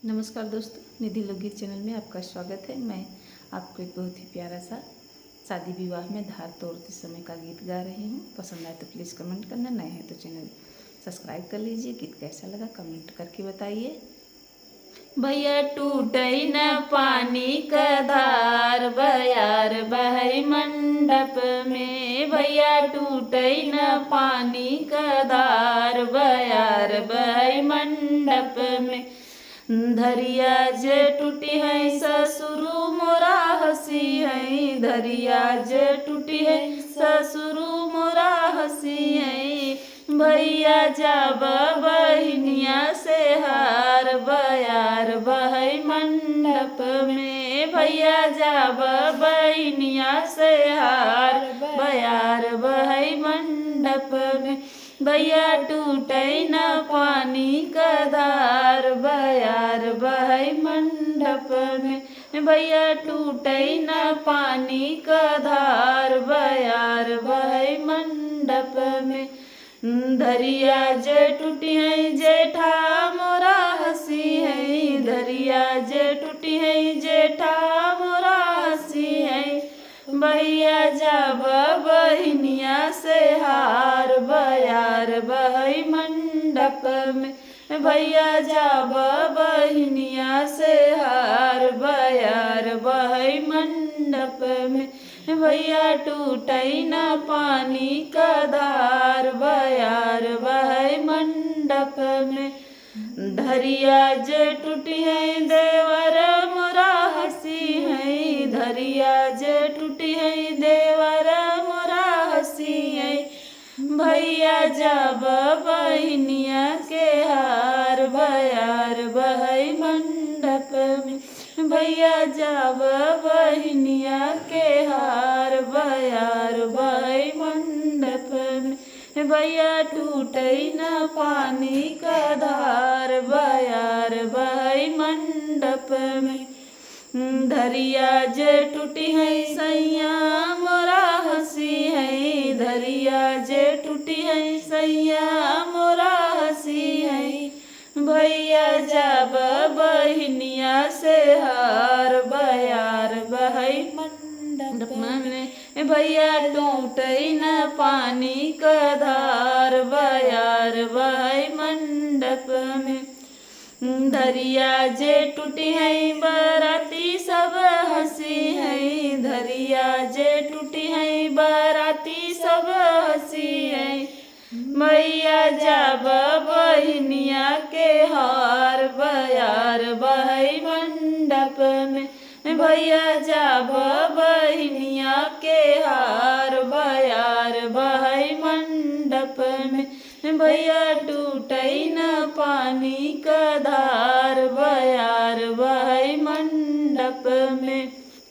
नमस्कार दोस्तों, निधि लोकगीत चैनल में आपका स्वागत है। मैं आपको एक बहुत ही प्यारा सा शादी विवाह में धार तोड़ते समय का गीत गा रही हूँ। पसंद आए तो प्लीज़ कमेंट करना, नए हैं तो चैनल सब्सक्राइब कर लीजिए। गीत कैसा लगा कमेंट करके बताइए। भैया टूटई न पानी का धार बयार बहई मंडप में, भैया टूटई न पानी का धार बयार बहई मंडप में। धरिया जे टूटी है ससुरु मोरा हसी है, धरिया जे टूटी है ससुरु मोरा हसी है। भैया जाब बहिनिया से हार बयार बहई मंडप में, भैया जाब बहिनिया से हार बयार बहई मंडप में। भैया टूटई न पानी का धार बयार बहई मंडप में, भैया टूटई न पानी का धार बयार बहई मंडप में। धरिया जे टूटी है जेठा मोरा हसी है, धरिया जे टूटी है जेठा मोरा हसी है। भैया जाब बहिनिया से हार बयार बहई मंडप में, भैया जाब बहिनिया से हार बयार बहई मंडप में। भैया टूटई न पानी का धार बयार बहई मंडप में। धरिया जे टूटी है देवर मोरा हसी है, धरिया जे टूटी है देवर मोरा हसी है। भैया जाब बहिनिया के हार बयार बहई मंडप में, भैया जाब बहिनिया के हार बयार बहई मंडप में। भैया टूटई न पानी का धार बयार बहई मंडप में। धरिया जे टूटी है सैया मोरा हसी है, धरिया जे टूटी है सैया मोरा हसी है। भैया जाब बहिनिया से हार बयार बहई मंडप में, भैया टूटई न पानी का धार बयार बहई मंडप में। धरिया जे टूटी है बराती सब हसी है, धरिया जे टूटी है बराती सब हसी है। भैया जाब बहिनिया के हार बयार बहई मंडप में, भैया जाब बहिनिया के हार बयार बहई मंडप में। भैया टूटई न पानी का